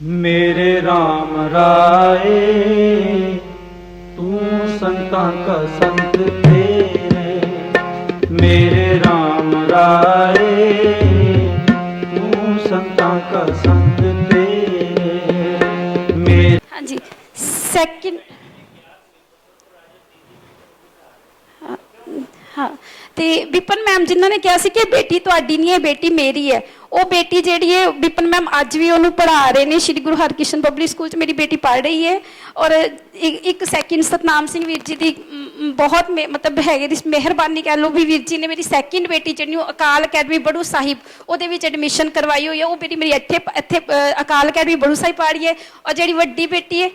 मेरे राम राय तू संतां का संत तेरे, मेरे राम राय तू संतां का संत तेरे। मेरे हाँ जी सैਕਿंड हाँ तो विपिन मैम जिन्हों ने कहा कि बेटी तुहाडी नहीं है बेटी मेरी है, वो बेटी जी है विपिन मैम अज भी उन्होंने पढ़ा रहे हैं श्री गुरु हरकृष्ण पब्लिक स्कूल मेरी बेटी पढ़ रही है। और एक सैकेंड सतनाम सिंह वीर जी की बहुत मतलब है मेहरबानी कह लो भी वीर जी ने मेरी सैकेंड बेटी जी अकाल अकैडमी बड़ू साहिब वो एडमिशन करवाई हुई है। वो बेटी मेरी इत्थे अकाल अकैडमी बड़ू साहिब पढ़ी है। और जी वड्डी बेटी है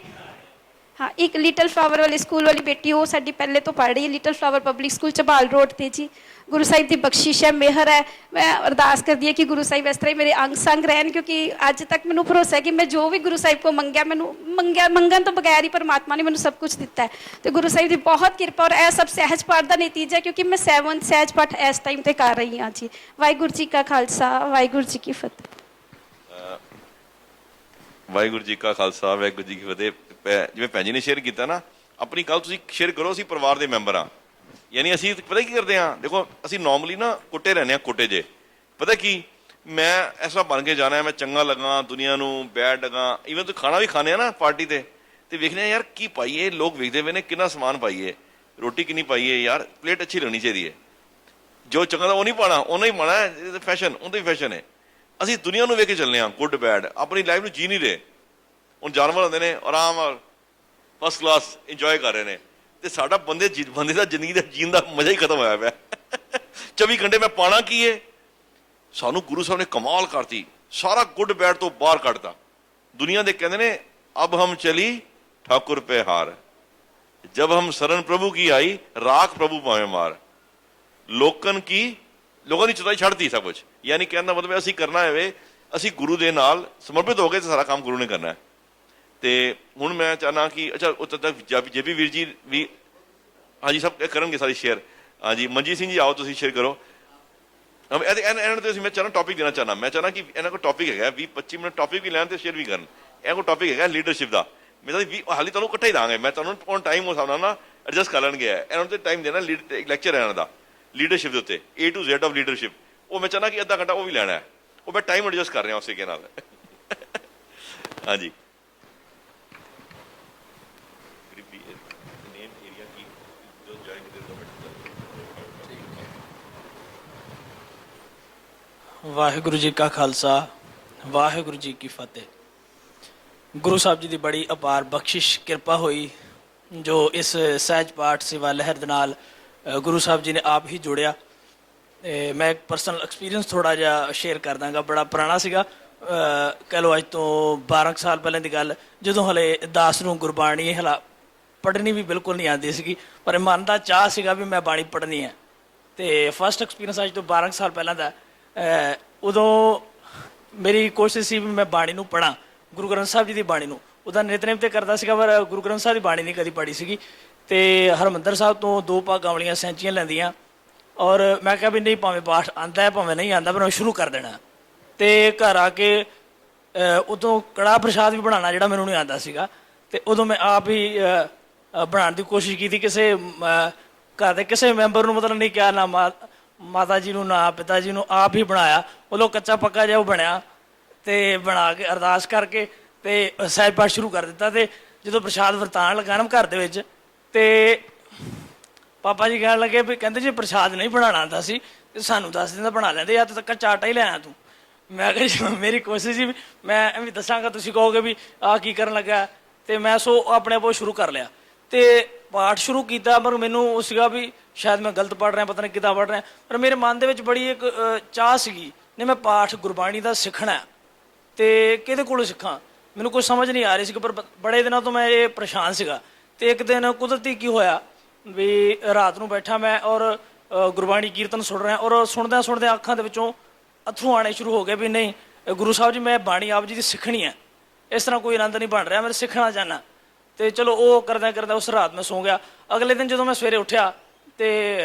हाँ एक लिटल फ्लावर वाले स्कूल वाली बेटी वो साडी पहले तो पढ़ रही है little flower public school Chabal road पर जी। गुरु साहिब की बख्शिश है मेहर है। मैं अरदास करती है कि गुरु साहिब इस तरह ही मेरे अंग संग रहन, क्योंकि अज तक मैंने भरोसा है कि मैं जो भी गुरु साहिब को मंगया मैंने मंगन तो बगैर ही परमात्मा ने मैंने सब कुछ दिता है। तो गुरु साहिब की बहुत कृपा और यह सब सहज पाठ का नतीजा, क्योंकि मैं 7 सहज पाठ इस टाइम पर कर रही हाँ जी। वाहिगुरू जी का खालसा वाहिगुरू जी की फतेह। वाहिगुरू जी का खालसा वाहिगुरू जी की फतेह। जिवें भैन जी ने शेयर किया ना अपनी गल तुसीं शेयर करो। असीं परिवार के मैंबर हाँ, यानी असीं पता की करते हैं, देखो असीं नॉर्मली ना कुटे रहने हैं कुटे जे। पता की मैं ऐसा बन के जाना है, मैं चंगा लगा दुनिया नूं बैड लगा। ईवन तो खाना भी खाने ना पार्टी ते वेखने यार की पाइए, लोग वेखते हुए ने कितना समान पाइए, रोटी कितनी पाइए, यार प्लेट अच्छी लगनी चाहिए। जो चंगा वो नहीं पाना उन्हें ही पाना है, फैशन उनका ही फैशन है। असीं दुनिया नूं वेख के चलने हाँ गुड बैड, अपनी लाइफ नूं जी नहीं रहे। ਹੁਣ ਜਾਨਵਰ ਹੁੰਦੇ ਨੇ ਆਰਾਮ ਨਾਲ ਫਸਟ ਕਲਾਸ ਇੰਜੋਏ ਕਰ ਰਹੇ ਨੇ, ਤੇ ਸਾਡਾ ਬੰਦੇ ਦਾ ਜ਼ਿੰਦਗੀ ਦਾ ਜੀਣ ਦਾ ਮਜ਼ਾ ਹੀ ਖਤਮ ਹੋਇਆ ਪਿਆ। 24 ਘੰਟੇ ਮੈਂ ਪਾਣਾ ਕੀ ਹੈ। ਸਾਨੂੰ ਗੁਰੂ ਸਾਹਿਬ ਨੇ ਕਮਾਲ ਕਰਤੀ, ਸਾਰਾ ਗੁੱਡ ਬੈਡ ਤੋਂ ਬਾਹਰ ਕੱਢਤਾ। ਦੁਨੀਆ ਦੇ ਕਹਿੰਦੇ ਨੇ ਅਬ ਹਮ ਚਲੀ ਠਾकुर पे हार, जब हम शरण प्रभु की आई राख प्रभु भावे मार। लोगों की चुताई छड़ती सब कुछ, यानी कहने का मतलब असीं करना है असीं गुरु दे नाल समर्पित हो गए तो सारा काम गुरु ने करना है। तो हुण मैं चाहना कि अच्छा उत तक जे भी वीर जी भी हाँ जी सब करेंगे सारी शेयर। हाँ जी मनजीत सिंह जी आओ तुसीं शेयर करो। मैं चाहना टॉपिक देना चाहना, मैं चाहना कि इन्हों को टॉपिक है 20-25 मिनट टॉपिक भी लैन तो शेयर भी करन। इन्हों को टॉपिक है लीडरशिप का। मैं हाली तुहानूं इकट्ठा ही दांगे, मैं तुहानूं टाइम उस हिसाब नाल ना एडजस्ट कर लैणगे। इन्हों तो टाइम देना एक लैक्चर है इन्हों का लीडरशिप के उत्ते A to Z of leadership. वो मैं चाहना कि अद्धा घंटा वो भी लैना है, वो मैं टाइम एडजस्ट कर रहा उस तरीके नाल। हाँ जी वाहिगुरू जी का खालसा वाहिगुरू जी की फतेह। गुरु साहब जी की बड़ी अपार बख्शिश कृपा हुई जो इस सहज पाठ सेवा लहर दे नाल गुरु साहब जी ने आप ही जोड़िया। मैं एक परसनल एक्सपीरियंस थोड़ा जहा शेयर कर दाँगा, बड़ा पुराना सीगा। कह लो अज तो 12 साल पहले की गल, जो हले दास नूं गुरबाणी हला पढ़नी भी बिल्कुल नहीं आती सी, पर मन का चाह सीगा भी मैं बाणी पढ़नी है। तो फस्ट एक्सपीरियंस अज तो 12 साल पहला का। उदों मेरी कोशिश सी भी मैं बाणी नूं पढ़ा, गुरु ग्रंथ साहब जी की बाणी नूं। उदा नितनेम तो करता सीगा पर गुरु ग्रंथ साहब की बाणी नहीं कभी पढ़ी सी। तो हरमंदर साहब तो 2 भागावलियां सैंचियां लैंदियां, और मैं कहा भी नहीं भावें पाठ आंदा है भावें नहीं आंदा, पर मैं शुरू कर देना। तो घर आके उदों कड़ाह प्रसाद भी बनाना जिहड़ा मैनूं नहीं आंदा सीगा, ते उदों मैं आप ही बनाने की कोशिश की। किसी घर के किसी मैंबर नूं मतलब नहीं क्या ना माता जी ना पिता जी आप ही बनाया। उदों कच्चा पक्का जिहा बनया, तो बना के अरदास करके तो सहज पाठ शुरू कर दिता। तो जो प्रसाद वरतान लगा ना घर दे विच, ते पापा जी कहन लगे भी कहते जी प्रसाद नहीं बनाना आंदा सी ते सानूं दस दिंदा बना लैंदे, या तो कच्चा आटा ही लैना तू। मैं कहा मेरी कोशिश ही मैं भी दसांगा, तुसीं कहोगे भी आ की करन लगा। तो मैं सो अपने आप शुरू कर लिया, तो पाठ शुरू किया। पर मैनू सीगा भी शायद मैं गलत पढ़ रहा, पता नहीं कितना पढ़ रहा, पर मेरे मन दे विच बड़ी एक चाह सीगी नहीं मैं पाठ गुरबाणी का सीखना है। तो किहदे कोलों सीखां मैनू कुछ समझ नहीं आ रही सी, पर बड़े दिनों तो मैं ये परेशान सीगा। तो एक दिन कुदरती की होया भी रात नूं बैठा मैं और गुरबाणी कीर्तन सुन रहा, और सुनद्या सुनद्या अखां दे विचों अथरू आने शुरू हो गए भी नहीं गुरु साहब जी मैं बाणी आप जी की सीखनी है। इस तरह कोई आनंद नहीं बन रहा, मैं सीखना चाहना। तो चलो वो करदा करदा उस रात मैं सौ गया। अगले दिन जो मैं सवेरे उठा तो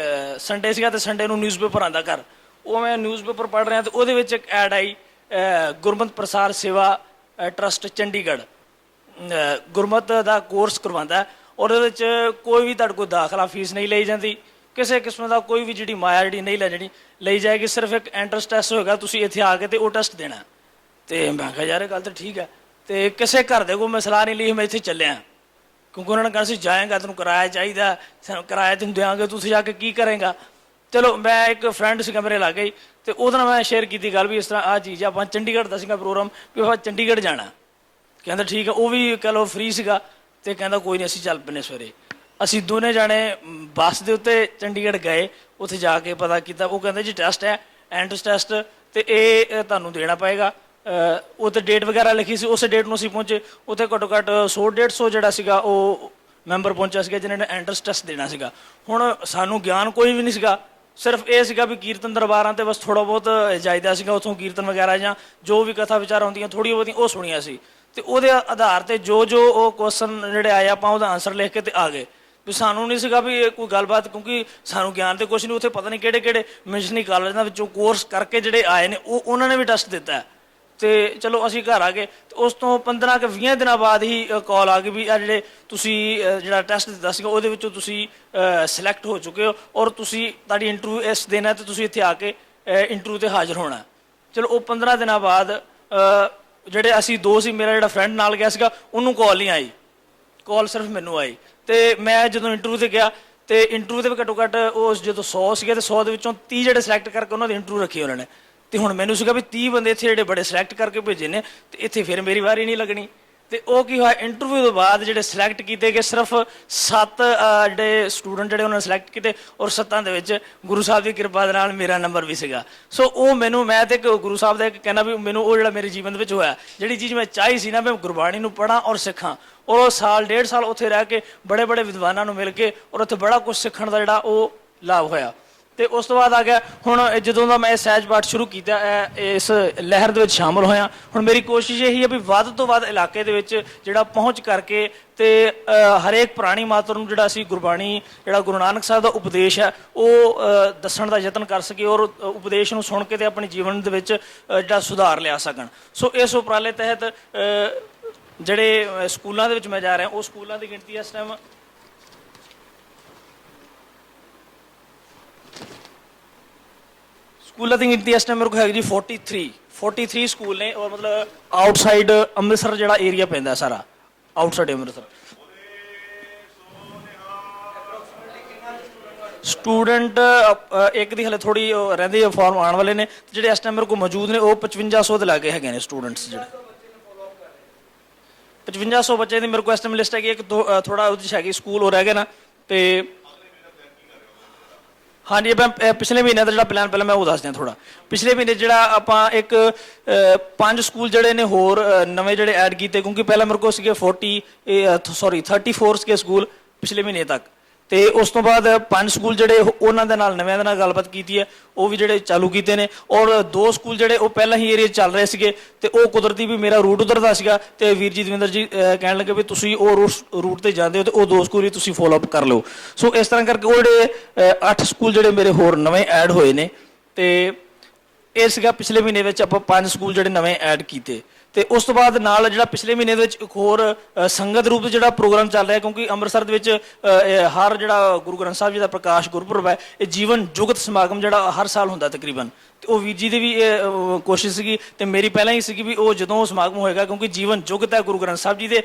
संडे सीगा, तो संडे नूं न्यूज़पेपर आंदा घर, वो मैं न्यूज़पेपर पढ़ रहा। तो वो एक ऐड आई गुरमत प्रसार सेवा ਟਰਸਟ ਚੰਡੀਗੜ੍ਹ ਗੁਰਮਤ ਦਾ ਕੋਰਸ ਕਰਵਾਉਂਦਾ ਹੈ, ਔਰ ਉਹਦੇ ਵਿੱਚ ਕੋਈ ਵੀ ਤੁਹਾਡੇ ਕੋਲ ਦਾਖਲਾ ਫੀਸ ਨਹੀਂ ਲਈ ਜਾਂਦੀ, ਕਿਸੇ ਕਿਸਮ ਦਾ ਕੋਈ ਵੀ ਜਿਹੜੀ ਮਾਇਆ ਜਿਹੜੀ ਨਹੀਂ ਲਈ ਜਾਏਗੀ, ਸਿਰਫ ਇੱਕ ਐਂਟਰੈਂਸ ਟੈਸਟ ਹੋਏਗਾ, ਤੁਸੀਂ ਇੱਥੇ ਆ ਕੇ ਤੇ ਉਹ ਟੈਸਟ ਦੇਣਾ। ਤੇ ਮੈਂ ਕਿਹਾ ਯਾਰ ਇਹ ਗੱਲ ਤਾਂ ਠੀਕ ਹੈ, ਤੇ ਕਿਸੇ ਘਰ ਦੇ ਕੋਲ ਮੈਂ ਸਲਾਹ ਨਹੀਂ ਲਈ, ਮੈਂ ਇੱਥੇ ਚੱਲਿਆ ਕਿਉਂਕਿ ਉਹਨਾਂ ਨੇ ਕਿਹਾ ਸੀ ਜਾਏਗਾ ਤੈਨੂੰ ਕਿਰਾਇਆ ਚਾਹੀਦਾ, ਸਾਨੂੰ ਕਿਰਾਇਆ ਤੈਨੂੰ ਦਿਆਂਗੇ, ਤੁਸੀਂ ਜਾ ਕੇ ਕੀ ਕਰੇਗਾ। ਚਲੋ ਮੈਂ ਇੱਕ ਫਰੈਂਡ ਸੀਗਾ ਮੇਰੇ ਲਾਗੇ, ਤੇ ਉਹਦੇ ਨਾਲ ਮੈਂ ਸ਼ੇਅਰ ਕੀਤੀ ਗੱਲ ਵੀ ਇਸ ਤਰ੍ਹਾਂ ਆਹ ਚੀਜ਼ ਆਪਾਂ ਚੰਡੀਗੜ੍ਹ ਦਾ ਸੀਗਾ ਪ੍ਰੋਗਰਾਮ ਵੀ ਆਪਾਂ ਚੰਡੀਗੜ੍ਹ ਜਾਣਾ। ਕਹਿੰਦਾ ਠੀਕ ਹੈ, ਉਹ ਵੀ ਕਹਿ ਲਓ ਫ੍ਰੀ ਸੀਗਾ, ਤੇ ਕਹਿੰਦਾ ਕੋਈ ਨਹੀਂ ਅਸੀਂ ਚੱਲ ਪੈਂਦੇ ਸਵੇਰੇ। ਅਸੀਂ ਦੋਨੇ ਜਾਣੇ ਬੱਸ ਦੇ ਉੱਤੇ ਚੰਡੀਗੜ੍ਹ ਗਏ, ਉੱਥੇ ਜਾ ਕੇ ਪਤਾ ਕੀਤਾ, ਉਹ ਕਹਿੰਦੇ ਜੀ ਟੈਸਟ ਹੈ ਐਂਟਰੈਂਸ ਟੈਸਟ, ਤੇ ਇਹ ਤੁਹਾਨੂੰ ਦੇਣਾ ਪਏਗਾ। ਉਹ ਤੇ ਡੇਟ ਵਗੈਰਾ ਲਿਖੀ ਸੀ, ਉਸੇ ਡੇਟ ਨੂੰ ਅਸੀਂ ਪਹੁੰਚੇ, ਉੱਥੇ ਘੱਟੋ ਘੱਟ 100-150 ਜਿਹੜਾ ਸੀਗਾ ਉਹ ਮੈਂਬਰ ਪਹੁੰਚਿਆ ਸੀਗਾ ਜਿਹਨਾਂ ਨੇ ਐਂਟਰੈਂਸ ਟੈਸਟ ਦੇਣਾ ਸੀਗਾ। ਹੁਣ ਸਾਨੂੰ ਗਿਆਨ ਕੋਈ ਵੀ ਨਹੀਂ ਸੀਗਾ, ਸਿਰਫ ਇਹ ਸੀਗਾ ਵੀ ਕੀਰਤਨ ਦਰਬਾਰਾਂ ਤੇ ਬਸ ਥੋੜ੍ਹਾ ਬਹੁਤ ਜਾਇਦਾ ਸੀਗਾ, ਉੱਥੋਂ ਕੀਰਤਨ ਵਗੈਰਾ ਜਾਂ ਜੋ ਵੀ ਕਥਾ ਵਿਚਾਰਾਂ ਹੁੰਦੀਆਂ ਥੋੜ੍ਹੀਆਂ ਬਹੁਤੀਆਂ ਉਹ ਸੁਣੀਆਂ ਸੀ, ਤੇ ਉਹਦੇ ਆਧਾਰ ਤੇ ਜੋ ਉਹ ਕੁਐਸਚਨ ਜਿਹੜੇ ਆਏ ਆਪਾਂ ਉਹਦਾ ਆਨਸਰ ਲਿਖ ਕੇ ਤੇ ਆ ਗਏ। ਵੀ ਸਾਨੂੰ ਨਹੀਂ ਸੀਗਾ ਵੀ ਕੋਈ ਗੱਲਬਾਤ, ਕਿਉਂਕਿ ਸਾਨੂੰ ਗਿਆਨ ਤੇ ਕੁਛ ਨਹੀਂ, ਉੱਥੇ ਪਤਾ ਨਹੀਂ ਕਿਹੜੇ ਕਿਹੜੇ ਮਿਸ਼ਨਰੀ ਕਾਲਜਾਂ ਵਿੱਚੋਂ ਕੋਰਸ ਕਰਕੇ ਜਿਹੜੇ ਆਏ ਨੇ ਉਹਨਾਂ ਨੇ ਵੀ ਟੈਸਟ ਦਿੱਤਾ। ਤੇ ਚਲੋ ਅਸੀਂ ਘਰ ਆ ਗਏ, ਤੇ ਉਸ ਤੋਂ 15 ਕਿ 20 ਦਿਨਾਂ ਬਾਅਦ ਹੀ ਕਾਲ ਆ ਗਈ ਵੀ ਆ ਜਿਹੜੇ ਤੁਸੀਂ ਜਿਹੜਾ ਟੈਸਟ ਦਿੱਤਾ ਸੀਗਾ ਉਹਦੇ ਵਿੱਚੋਂ ਤੁਸੀਂ ਸਿਲੈਕਟ ਹੋ ਚੁੱਕੇ ਹੋ, ਔਰ ਤੁਸੀਂ ਤੁਹਾਡੀ ਇੰਟਰਵਿਊ ਇਸ ਦਿਨ ਹੈ, ਤੇ ਤੁਸੀਂ ਇੱਥੇ ਆ ਕੇ ਇੰਟਰਵਿਊ ਤੇ ਹਾਜ਼ਰ ਹੋਣਾ। ਚਲੋ ਉਹ 15 ਦਿਨਾਂ ਬਾਅਦ ਜਿਹੜੇ ਅਸੀਂ ਦੋ ਸੀ, ਮੇਰਾ ਜਿਹੜਾ ਫਰੈਂਡ ਨਾਲ ਗਿਆ ਸੀਗਾ ਉਹਨੂੰ ਕਾਲ ਨਹੀਂ ਆਈ, ਕਾਲ ਸਿਰਫ ਮੈਨੂੰ ਆਈ। ਤੇ ਮੈਂ ਜਦੋਂ ਇੰਟਰਵਿਊ ਤੇ ਗਿਆ, ਤੇ ਇੰਟਰਵਿਊ ਦੇ ਘੱਟੋ ਘੱਟ ਉਹ ਜਦੋਂ 100 ਸੀਗੇ, ਤੇ 100 ਦੇ ਵਿੱਚੋਂ 30 ਜਿਹੜੇ ਸਿਲੈਕਟ ਕਰਕੇ ਉਹਨਾਂ ਦੀ ਇੰਟਰਵਿਊ ਰੱਖੀ ਉਹਨਾਂ ਨੇ। ਤੇ ਹੁਣ ਮੈਨੂੰ ਸੀਗਾ ਵੀ 30 ਬੰਦੇ ਇੱਥੇ ਜਿਹੜੇ ਬੜੇ ਸਿਲੈਕਟ ਕਰਕੇ ਭੇਜੇ ਨੇ, ਤੇ ਇੱਥੇ ਫਿਰ ਮੇਰੀ ਵਾਰੀ ਨਹੀਂ ਲੱਗਣੀ। ਤੇ ਉਹ ਕੀ ਹੋਇਆ, ਇੰਟਰਵਿਊ ਤੋਂ ਬਾਅਦ ਜਿਹੜੇ ਸਿਲੈਕਟ ਕੀਤੇ ਗਏ ਸਿਰਫ 7 ਜਿਹੜੇ ਸਟੂਡੈਂਟ ਜਿਹੜੇ ਉਹਨਾਂ ਨੇ ਸਿਲੈਕਟ ਕੀਤੇ, ਔਰ 7 ਦੇ ਵਿੱਚ ਗੁਰੂ ਸਾਹਿਬ ਦੀ ਕਿਰਪਾ ਦੇ ਨਾਲ ਮੇਰਾ ਨੰਬਰ ਵੀ ਸੀਗਾ। ਸੋ ਉਹ ਮੈਨੂੰ, ਮੈਂ ਤੇ ਗੁਰੂ ਸਾਹਿਬ ਦਾ ਇੱਕ ਕਹਿਣਾ ਵੀ ਮੈਨੂੰ ਉਹ ਜਿਹੜਾ ਮੇਰੇ ਜੀਵਨ ਦੇ ਵਿੱਚ ਹੋਇਆ, ਜਿਹੜੀ ਚੀਜ਼ ਮੈਂ ਚਾਹੀ ਸੀ ਨਾ, ਮੈਂ ਗੁਰਬਾਣੀ ਨੂੰ ਪੜ੍ਹਾਂ ਔਰ ਸਿੱਖਾਂ, ਔਰ ਉਹ ਸਾਲ 1.5 ਸਾਲ ਉੱਥੇ ਰਹਿ ਕੇ ਬੜੇ ਬੜੇ ਵਿਦਵਾਨਾਂ ਨੂੰ ਮਿਲ ਕੇ ਔਰ ਉੱਥੇ ਬੜਾ ਕੁਝ ਸਿੱਖਣ ਦਾ ਜਿਹੜਾ ਉਹ ਲਾਭ ਹੋਇਆ। ਤੇ ਉਸ ਤੋਂ ਬਾਅਦ ਆ ਗਿਆ ਹੁਣ ਜਦੋਂ ਦਾ ਮੈਂ ਸਹਿਜ ਪਾਠ ਸ਼ੁਰੂ ਕੀਤਾ, ਇਸ ਲਹਿਰ ਦੇ ਵਿੱਚ ਸ਼ਾਮਲ ਹੋਇਆ, ਹੁਣ ਮੇਰੀ ਕੋਸ਼ਿਸ਼ ਇਹੀ ਹੈ ਵੀ ਵੱਧ ਤੋਂ ਵੱਧ ਇਲਾਕੇ ਦੇ ਵਿੱਚ ਜਿਹੜਾ ਪਹੁੰਚ ਕਰਕੇ ਤੇ ਹਰੇਕ ਪ੍ਰਾਣੀ ਮਾਤਰ ਨੂੰ ਜਿਹੜਾ ਅਸੀਂ ਗੁਰਬਾਣੀ ਜਿਹੜਾ ਗੁਰੂ ਨਾਨਕ ਸਾਹਿਬ ਦਾ ਉਪਦੇਸ਼ ਹੈ ਉਹ ਦੱਸਣ ਦਾ ਯਤਨ ਕਰ ਸਕੀਏ, ਔਰ ਉਪਦੇਸ਼ ਨੂੰ ਸੁਣ ਕੇ ਤੇ ਆਪਣੇ ਜੀਵਨ ਦੇ ਵਿੱਚ ਜਿਹੜਾ ਸੁਧਾਰ ਲਿਆ ਸਕਣ। ਸੋ ਇਸ ਉਪਰਾਲੇ ਤਹਿਤ ਜਿਹੜੇ ਸਕੂਲਾਂ ਦੇ ਵਿੱਚ ਮੈਂ ਜਾ ਰਿਹਾ, ਉਹ ਸਕੂਲਾਂ ਦੀ ਗਿਣਤੀ ਇਸ ਟਾਈਮ ਸਕੂਲਾਂ ਦੀ ਗਿਣਤੀ ਇਸ ਟਾਈਮ ਮੇਰੇ ਕੋਲ ਹੈਗੀ ਜੀ 43 ਸਕੂਲ ਨੇ, ਔਰ ਮਤਲਬ ਆਊਟਸਾਈਡ ਅੰਮ੍ਰਿਤਸਰ ਜਿਹੜਾ ਏਰੀਆ ਪੈਂਦਾ ਸਾਰਾ, ਆਊਟਸਾਈਡ ਅੰਮ੍ਰਿਤਸਰ। ਸਟੂਡੈਂਟ ਇੱਕ ਦੀ ਹਲੇ ਥੋੜੀ ਰਹਿੰਦੀ ਫਾਰਮ ਆਉਣ ਵਾਲੇ ਨੇ, ਜਿਹੜੇ ਇਸ ਟਾਈਮ ਮੇਰੇ ਕੋਲ ਮੌਜੂਦ ਨੇ ਉਹ 5500 ਦੇ ਲਾਗੇ ਹੈਗੇ ਨੇ ਸਟੂਡੈਂਟਸ। ਜਿਹੜੇ 5500 ਬੱਚੇ ਦੀ ਮੇਰੇ ਕੋਲ ਇਸ ਟਾਈਮ ਲਿਸਟ ਹੈਗੀ, ਇੱਕ ਥੋੜਾ ਉਹਦੇ 'ਚ ਹੈਗੀ ਸਕੂਲ ਹੋ ਰਹਿ ਗਏ ਨਾ। ਤੇ ਹਾਂਜੀ, ਮੈਂ ਪਿਛਲੇ ਮਹੀਨੇ ਦਾ ਜਿਹੜਾ ਪਲਾਨ ਪਹਿਲਾਂ ਮੈਂ ਉਹ ਦੱਸ ਦਿਆਂ ਥੋੜਾ। ਪਿਛਲੇ ਮਹੀਨੇ ਜਿਹੜਾ ਆਪਾਂ ਇੱਕ 5 ਸਕੂਲ ਜਿਹੜੇ ਨੇ ਹੋਰ ਨਵੇਂ ਜਿਹੜੇ ਐਡ ਕੀਤੇ, ਕਿਉਂਕਿ ਪਹਿਲਾਂ ਮੇਰੇ ਕੋਲ ਸੀਗੇ 34 ਸੀਗੇ ਸਕੂਲ ਪਿਛਲੇ ਮਹੀਨੇ ਤੱਕ, ਤੇ ਉਸ ਤੋਂ ਬਾਅਦ 5 ਸਕੂਲ ਜਿਹੜੇ ਉਹਨਾਂ ਦੇ ਨਾਲ ਨਵਿਆਂ ਦੇ ਨਾਲ ਗੱਲਬਾਤ ਕੀਤੀ ਹੈ, ਉਹ ਵੀ ਜਿਹੜੇ ਚਾਲੂ ਕੀਤੇ ਨੇ, ਔਰ 2 ਸਕੂਲ ਜਿਹੜੇ ਉਹ ਪਹਿਲਾਂ ਹੀ ਏਰੀਆ ਚੱਲ ਰਹੇ ਸੀਗੇ, ਤੇ ਉਹ ਕੁਦਰਤੀ ਵੀ ਮੇਰਾ ਰੂਟ ਉਧਰ ਦਾ ਸੀਗਾ, ਤੇ ਵੀਰ ਜੀ ਦਵਿੰਦਰ ਜੀ ਕਹਿਣ ਲੱਗੇ ਵੀ ਤੁਸੀਂ ਉਹ ਰੂਟ ਤੇ ਜਾਂਦੇ ਹੋ, ਤੇ ਉਹ 2 ਸਕੂਲ ਵੀ ਤੁਸੀਂ ਫੋਲੋ ਅਪ ਕਰ ਲਓ। ਸੋ ਇਸ ਤਰ੍ਹਾਂ ਕਰਕੇ ਉਹ ਜਿਹੜੇ 8 ਸਕੂਲ ਜਿਹੜੇ ਮੇਰੇ ਹੋਰ ਨਵੇਂ ਐਡ ਹੋਏ ਨੇ, ਤੇ ਇਹ ਸੀਗਾ ਪਿਛਲੇ ਮਹੀਨੇ ਵਿੱਚ ਆਪਾਂ 5 ਸਕੂਲ ਜਿਹੜੇ ਨਵੇਂ ਐਡ ਕੀਤੇ। ਤੇ ਉਸ ਤੋਂ ਬਾਅਦ ਨਾਲ ਜਿਹੜਾ ਪਿਛਲੇ ਮਹੀਨੇ ਦੇ ਵਿੱਚ ਇੱਕ ਹੋਰ ਸੰਗਤ ਰੂਪ ਜਿਹੜਾ ਪ੍ਰੋਗਰਾਮ ਚੱਲ ਰਿਹਾ, ਕਿਉਂਕਿ ਅੰਮ੍ਰਿਤਸਰ ਦੇ ਵਿੱਚ ਹਰ ਜਿਹੜਾ ਗੁਰੂ ਗ੍ਰੰਥ ਸਾਹਿਬ ਜੀ ਦਾ ਪ੍ਰਕਾਸ਼ ਗੁਰਪੁਰਬ ਹੈ, ਇਹ ਜੀਵਨ ਜੁਗਤ ਸਮਾਗਮ ਜਿਹੜਾ ਹਰ ਸਾਲ ਹੁੰਦਾ ਤਕਰੀਬਨ, ਤੇ ਉਹ ਵੀਰ ਜੀ ਦੀ ਵੀ ਇਹ ਕੋਸ਼ਿਸ਼ ਸੀਗੀ, ਤੇ ਮੇਰੀ ਪਹਿਲਾਂ ਹੀ ਸੀਗੀ ਵੀ ਉਹ ਜਦੋਂ ਸਮਾਗਮ ਹੋਏਗਾ, ਕਿਉਂਕਿ ਜੀਵਨ ਜੁਗਤ ਹੈ ਗੁਰੂ ਗ੍ਰੰਥ ਸਾਹਿਬ ਜੀ ਦੇ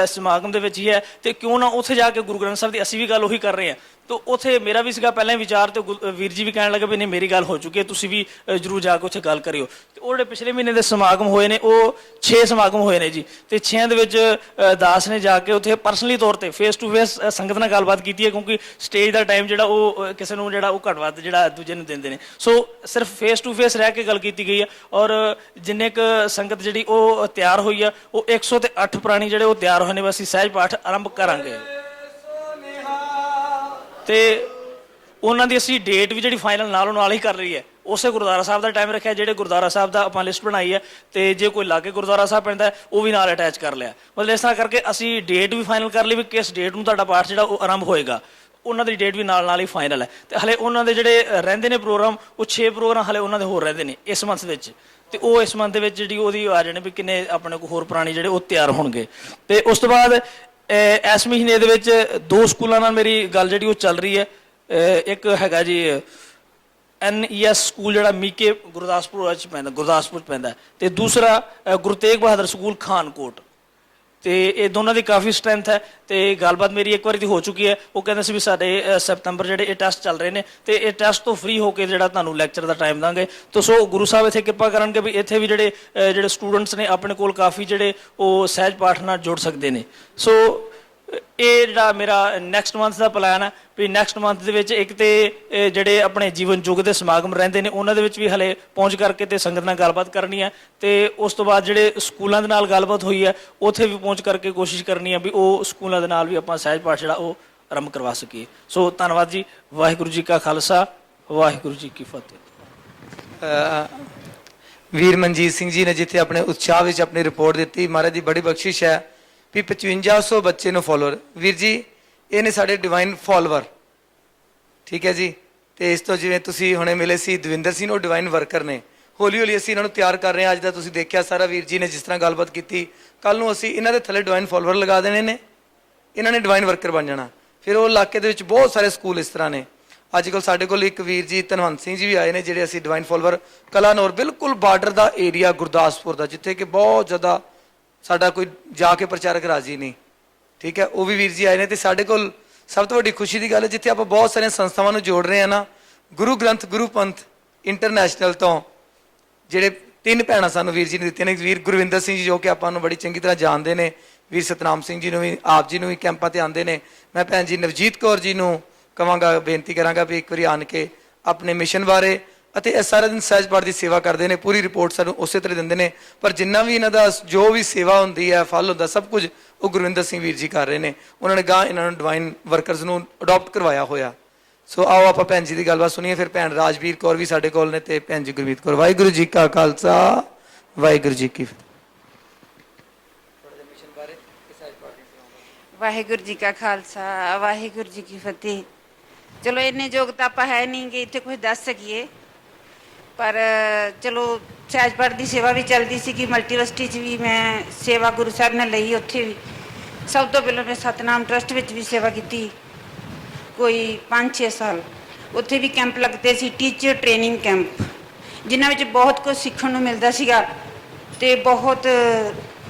ਸਮਾਗਮ ਦੇ ਵਿੱਚ ਹੀ ਹੈ, ਤੇ ਕਿਉਂ ਨਾ ਉੱਥੇ ਜਾ ਕੇ ਗੁਰੂ ਗ੍ਰੰਥ ਸਾਹਿਬ ਦੀ ਅਸੀਂ ਵੀ ਗੱਲ ਉਹੀ ਕਰ ਰਹੇ ਹਾਂ। तो ਉੱਥੇ ਮੇਰਾ ਵੀ ਸੀਗਾ ਪਹਿਲਾਂ ਹੀ ਵਿਚਾਰ, ਤੇ ਵੀਰ ਜੀ ਵੀ ਕਹਿਣ ਲੱਗੇ ਵੀ ਨਹੀਂ ਮੇਰੀ ਗੱਲ ਹੋ ਚੁੱਕੀ ਹੈ, ਤੁਸੀਂ ਵੀ ਜਰੂਰ ਜਾ ਕੇ ਉੱਥੇ ਗੱਲ ਕਰਿਓ। ਤੇ ਉਹ ਜਿਹੜੇ ਪਿਛਲੇ ਮਹੀਨੇ ਦੇ ਸਮਾਗਮ ਹੋਏ ਨੇ ਉਹ 6 ਸਮਾਗਮ ਹੋਏ ਨੇ ਜੀ, ਤੇ 6 ਦੇ ਵਿੱਚ ਦਾਸ ਨੇ ਜਾ ਕੇ ਉੱਥੇ ਪਰਸਨਲੀ ਤੌਰ ਤੇ ਫੇਸ ਟੂ ਫੇਸ ਸੰਗਤ ਨਾਲ ਗੱਲਬਾਤ ਕੀਤੀ ਹੈ, ਕਿਉਂਕਿ ਸਟੇਜ ਦਾ ਟਾਈਮ ਜਿਹੜਾ ਉਹ ਕਿਸੇ ਨੂੰ ਜਿਹੜਾ ਉਹ ਘੱਟ ਵੱਧ ਜਿਹੜਾ ਦੂਜੇ ਨੂੰ ਦਿੰਦੇ ਨੇ। ਸੋ ਸਿਰਫ ਫੇਸ ਟੂ ਫੇਸ ਰਹਿ ਕੇ ਗੱਲ ਕੀਤੀ ਗਈ ਹੈ, ਔਰ ਜਿੰਨੇ ਕੁ ਸੰਗਤ ਜਿਹੜੀ ਉਹ ਤਿਆਰ ਹੋਈ ਆ, ਉਹ 108 ਪ੍ਰਾਣੀ ਜਿਹੜੇ ਉਹ ਤਿਆਰ ਹੋਏ ਨੇ। ਅਸੀਂ ਸਹਿਜ ਪਾਠ ਆਰੰਭ ਕਰਾਂਗੇ, ਤੇ ਉਹਨਾਂ ਦੀ ਅਸੀਂ ਡੇਟ ਵੀ ਜਿਹੜੀ ਫਾਈਨਲ ਨਾਲੋਂ ਨਾਲ ਹੀ ਕਰ ਰਹੀ ਹੈ। ਉਸੇ ਗੁਰਦੁਆਰਾ ਸਾਹਿਬ ਦਾ ਟਾਈਮ ਰੱਖਿਆ, ਜਿਹੜੇ ਗੁਰਦੁਆਰਾ ਸਾਹਿਬ ਦਾ ਆਪਾਂ ਲਿਸਟ ਬਣਾਈ ਹੈ, ਤੇ ਜੇ ਕੋਈ ਲਾਗੇ ਗੁਰਦੁਆਰਾ ਸਾਹਿਬ ਪੈਂਦਾ ਉਹ ਵੀ ਨਾਲ ਅਟੈਚ ਕਰ ਲਿਆ। ਮਤਲਬ ਇਸ ਤਰ੍ਹਾਂ ਕਰਕੇ ਅਸੀਂ ਡੇਟ ਵੀ ਫਾਈਨਲ ਕਰ ਲਈ ਵੀ ਕਿਸ ਡੇਟ ਨੂੰ ਤੁਹਾਡਾ ਪਾਠ ਜਿਹੜਾ ਉਹ ਆਰੰਭ ਹੋਏਗਾ, ਉਹਨਾਂ ਦੀ ਡੇਟ ਵੀ ਨਾਲ ਹੀ ਫਾਈਨਲ ਹੈ। ਤੇ ਹਲੇ ਉਹਨਾਂ ਦੇ ਜਿਹੜੇ ਰਹਿੰਦੇ ਨੇ ਪ੍ਰੋਗਰਾਮ, ਉਹ 6 ਪ੍ਰੋਗਰਾਮ ਹਲੇ ਉਹਨਾਂ ਦੇ ਹੋਰ ਰਹਿੰਦੇ ਨੇ ਇਸ ਮੰਥ ਵਿੱਚ। ਤੇ ਉਹ ਇਸ ਮੰਥ ਦੇ ਵਿੱਚ ਜਿਹੜੀ ਉਹਦੀ ਆ ਜਾਣੇ ਵੀ ਕਿੰਨੇ ਆਪਣੇ ਕੋਲ ਹੋਰ ਪੁਰਾਣੇ ਜਿਹੜੇ ਉਹ ਤਿਆਰ ਹੋਣਗੇ। ਤੇ ਉਸ ਤੋਂ ਬਾਅਦ ਇਸ ਮਹੀਨੇ ਦੇ ਵਿੱਚ 2 ਸਕੂਲਾਂ ਨਾਲ ਮੇਰੀ ਗੱਲ ਜਿਹੜੀ ਉਹ ਚੱਲ ਰਹੀ ਹੈ। ਇੱਕ ਹੈਗਾ ਜੀ NES ਸਕੂਲ ਜਿਹੜਾ ਮੀਕੇ ਗੁਰਦਾਸਪੁਰ ਚ ਪੈਂਦਾ ਤੇ ਦੂਸਰਾ ਗੁਰੂ ਤੇਗ ਬਹਾਦਰ ਸਕੂਲ ਖਾਨਕੋਟ। ਤੇ ਇਹ ਦੋਨਾਂ ਦੀ ਕਾਫੀ ਸਟਰੈਂਥ ਹੈ ਤੇ ਗੱਲਬਾਤ ਮੇਰੀ ਇੱਕ ਵਾਰੀ ਦੀ ਹੋ ਚੁੱਕੀ ਹੈ। ਉਹ ਕਹਿੰਦੇ ਸੀ ਵੀ ਸਾਡੇ ਸਤੰਬਰ ਜਿਹੜੇ ਇਹ ਟੈਸਟ ਚੱਲ ਰਹੇ ਨੇ ਤੇ ਇਹ ਟੈਸਟ ਤੋਂ ਫ੍ਰੀ ਹੋ ਕੇ ਜਿਹੜਾ ਤੁਹਾਨੂੰ ਲੈਕਚਰ ਦਾ ਟਾਈਮ ਦਾਂਗੇ। ਤਾਂ ਸੋ ਗੁਰੂ ਸਾਹਿਬ ਇੱਥੇ ਕਿਰਪਾ ਕਰਨਗੇ ਵੀ ਇੱਥੇ ਵੀ ਜਿਹੜੇ ਸਟੂਡੈਂਟਸ ਨੇ ਆਪਣੇ ਕੋਲ ਕਾਫੀ ਜਿਹੜੇ ਉਹ ਸਹਿਜ ਪਾਠ ਨਾਲ ਜੁੜ ਸਕਦੇ ਨੇ। ਸੋ ਇਹ ਜਿਹੜਾ ਮੇਰਾ ਨੈਕਸਟ ਮੰਥ ਦਾ ਪਲਾਨ ਹੈ ਵੀ ਨੈਕਸਟ ਮੰਥ ਦੇ ਵਿੱਚ ਇੱਕ ਤੇ ਜਿਹੜੇ ਆਪਣੇ ਜੀਵਨ ਯੁੱਗ ਦੇ ਸਮਾਗਮ ਰਹਿੰਦੇ ਨੇ ਉਹਨਾਂ ਦੇ ਵਿੱਚ ਵੀ ਹਲੇ ਪਹੁੰਚ ਕਰਕੇ ਤੇ ਸੰਗਤ ਨਾਲ ਗੱਲਬਾਤ ਕਰਨੀ ਹੈ। ਤੇ ਉਸ ਤੋਂ ਬਾਅਦ ਜਿਹੜੇ ਸਕੂਲਾਂ ਦੇ ਨਾਲ ਗੱਲਬਾਤ ਹੋਈ ਹੈ ਉੱਥੇ ਵੀ ਪਹੁੰਚ ਕਰਕੇ ਕੋਸ਼ਿਸ਼ ਕਰਨੀ ਹੈ ਵੀ ਉਹ ਸਕੂਲਾਂ ਦੇ ਨਾਲ ਵੀ ਆਪਾਂ ਸਹਿਜ ਪਾਠ ਜਿਹੜਾ ਉਹ ਆਰੰਭ ਕਰਵਾ ਸਕੀਏ। ਸੋ ਧੰਨਵਾਦ ਜੀ। ਵਾਹਿਗੁਰੂ ਜੀ ਕਾ ਖਾਲਸਾ, ਵਾਹਿਗੁਰੂ ਜੀ ਕੀ ਫਤਿਹ। ਵੀਰ ਮਨਜੀਤ ਸਿੰਘ ਜੀ ਨੇ ਜਿੱਥੇ ਆਪਣੇ ਉਤਸ਼ਾਹ ਵਿੱਚ ਆਪਣੀ ਰਿਪੋਰਟ ਦਿੱਤੀ, ਮਹਾਰਾਜ ਦੀ ਬੜੀ ਬਖਸ਼ਿਸ਼ ਹੈ ਵੀ 5500 ਬੱਚੇ ਨੂੰ ਫੋਲੋਅਰ। ਵੀਰ ਜੀ ਇਹ ਨੇ ਸਾਡੇ ਡਿਵਾਈਨ ਫੋਲੋਅਰ, ਠੀਕ ਹੈ ਜੀ। ਤੇ ਇਸ ਤੋਂ ਜਿਵੇਂ ਤੁਸੀਂ ਹੁਣੇ ਮਿਲੇ ਸੀ ਦਵਿੰਦਰ ਸਿੰਘ, ਉਹ ਡਿਵਾਈਨ ਵਰਕਰ ਨੇ। ਹੌਲੀ ਹੌਲੀ ਅਸੀਂ ਇਹਨਾਂ ਨੂੰ ਤਿਆਰ ਕਰ ਰਹੇ ਹਾਂ। ਅੱਜ ਦਾ ਤੁਸੀਂ ਦੇਖਿਆ ਸਾਰਾ ਵੀਰ ਜੀ ਨੇ ਜਿਸ ਤਰ੍ਹਾਂ ਗੱਲਬਾਤ ਕੀਤੀ, ਕੱਲ ਨੂੰ ਅਸੀਂ ਇਹਨਾਂ ਦੇ ਥੱਲੇ ਡਿਵਾਈਨ ਫੋਲੋਅਰ ਲਗਾ ਦੇਣੇ ਨੇ, ਇਹਨਾਂ ਨੇ ਡਿਵਾਈਨ ਵਰਕਰ ਬਣ ਜਾਣਾ। ਫਿਰ ਉਹ ਇਲਾਕੇ ਦੇ ਵਿੱਚ ਬਹੁਤ ਸਾਰੇ ਸਕੂਲ ਇਸ ਤਰ੍ਹਾਂ ਨੇ। ਅੱਜ ਕੱਲ੍ਹ ਸਾਡੇ ਕੋਲ ਇੱਕ ਵੀਰ ਜੀ ਧਨਵੰਤ ਸਿੰਘ ਜੀ ਵੀ ਆਏ ਨੇ ਜਿਹੜੇ ਅਸੀਂ ਡਿਵਾਈਨ ਫੋਲੋਅਰ ਕਲਾਨੌਰ ਬਿਲਕੁਲ ਬਾਰਡਰ ਦਾ ਏਰੀਆ ਗੁਰਦਾਸਪੁਰ ਦਾ, ਜਿੱਥੇ ਕਿ ਬਹੁਤ ਜ਼ਿਆਦਾ ਸਾਡਾ ਕੋਈ ਜਾ ਕੇ ਪ੍ਰਚਾਰਕ ਰਾਜੀ ਨਹੀਂ, ਠੀਕ ਹੈ। ਉਹ ਵੀ ਵੀਰ ਜੀ ਆਏ ਨੇ। ਤੇ ਸਾਡੇ ਕੋਲ ਸਭ ਤੋਂ ਵੱਡੀ ਖੁਸ਼ੀ ਦੀ ਗੱਲ ਹੈ ਜਿੱਥੇ ਆਪਾਂ ਬਹੁਤ ਸਾਰੀਆਂ ਸੰਸਥਾਵਾਂ ਨੂੰ ਜੋੜ ਰਹੇ ਹਾਂ ਨਾ, ਗੁਰੂ ਗ੍ਰੰਥ ਗੁਰੂ ਪੰਥ ਇੰਟਰਨੈਸ਼ਨਲ ਤੋਂ ਜਿਹੜੇ 3 ਭੈਣਾਂ ਸਾਨੂੰ ਵੀਰ ਜੀ ਨੇ ਦਿੱਤੀਆਂ ਨੇ। ਵੀਰ ਗੁਰਵਿੰਦਰ ਸਿੰਘ ਜੀ ਜੋ ਕਿ ਆਪਾਂ ਨੂੰ ਬੜੀ ਚੰਗੀ ਤਰ੍ਹਾਂ ਜਾਣਦੇ ਨੇ, ਵੀਰ ਸਤਨਾਮ ਸਿੰਘ ਜੀ ਨੂੰ ਵੀ, ਆਪ ਜੀ ਨੂੰ ਵੀ ਕੈਂਪਾਂ ਤੇ ਆਉਂਦੇ ਨੇ। ਮੈਂ ਭੈਣ ਜੀ ਨਵਜੀਤ ਕੌਰ ਜੀ ਨੂੰ ਕਹਾਂਗਾ, ਬੇਨਤੀ ਕਰਾਂਗਾ ਵੀ ਇੱਕ ਵਾਰੀ ਆਣ ਕੇ ਆਪਣੇ ਮਿਸ਼ਨ ਬਾਰੇ ਅਤੇ ਇਹ ਸਾਰਾ ਦਿਨ ਸਹਿਜ ਪਾਠ ਦੀ ਸੇਵਾ ਕਰਦੇ ਨੇ। ਪੂਰੀ ਰਿਪੋਰਟ ਸਾਨੂੰ ਉਸੇ ਤਰ੍ਹਾਂ ਦਿੰਦੇ ਨੇ, ਪਰ ਜਿੰਨਾ ਵੀ ਇਹਨਾਂ ਦਾ ਜੋ ਵੀ ਸੇਵਾ ਹੁੰਦੀ ਹੈ, ਫਲ ਹੁੰਦਾ, ਸਭ ਕੁਝ ਉਹ ਗੁਰਵਿੰਦਰ ਸਿੰਘ ਵੀਰ ਜੀ ਕਰ ਰਹੇ ਨੇ। ਉਹਨਾਂ ਨੇ ਗਾਂ ਇਹਨਾਂ ਨੂੰ ਡਿਵਾਈਨ ਵਰਕਰਸ ਨੂੰ ਅਡਾਪਟ ਕਰਵਾਇਆ ਹੋਇਆ। ਸੋ ਆਓ ਆਪਾਂ ਭੈਣ ਜੀ ਦੀ ਗੱਲਬਾਤ ਸੁਣੀਏ। ਫਿਰ ਭੈਣ ਰਾਜਵੀਰ ਕੌਰ ਵੀ ਸਾਡੇ ਕੋਲ ਨੇ ਤੇ ਭੈਣ ਜੀ ਗੁਰਮੀਤ ਕੌਰ। ਵਾਹਿਗੁਰੂ ਜੀ ਕਾ ਖਾਲਸਾ, ਵਾਹਿਗੁਰੂ ਜੀ ਕੀ ਫਤਿਹ। ਵਾਹਿਗੁਰੂ ਜੀ ਕਾ ਖਾਲਸਾ, ਵਾਹਿਗੁਰੂ ਜੀ ਕੀ ਫਤਿਹ। ਚਲੋ ਇੰਨੇ ਯੋਗਤਾ ਆਪਾਂ ਹੈ ਨਹੀਂ ਕਿ ਇੱਥੇ ਕੁਝ ਦੱਸ ਸਕੀਏ, ਪਰ ਚਲੋ ਸਹਿਜ ਪਾਠ ਦੀ ਸੇਵਾ ਵੀ ਚੱਲਦੀ ਸੀ ਕਿ ਮਲਟੀਵਰਸਿਟੀ 'ਚ ਵੀ ਮੈਂ ਸੇਵਾ ਗੁਰੂ ਸਾਹਿਬ ਨੇ ਲਈ। ਉੱਥੇ ਵੀ ਸਭ ਤੋਂ ਪਹਿਲਾਂ ਮੈਂ ਸਤਨਾਮ ਟਰਸਟ ਵਿੱਚ ਵੀ ਸੇਵਾ ਕੀਤੀ ਕੋਈ 5-6 ਸਾਲ। ਉੱਥੇ ਵੀ ਕੈਂਪ ਲੱਗਦੇ ਸੀ, ਟੀਚਰ ਟ੍ਰੇਨਿੰਗ ਕੈਂਪ, ਜਿਨ੍ਹਾਂ ਵਿੱਚ ਬਹੁਤ ਕੁਝ ਸਿੱਖਣ ਨੂੰ ਮਿਲਦਾ ਸੀਗਾ ਤੇ ਬਹੁਤ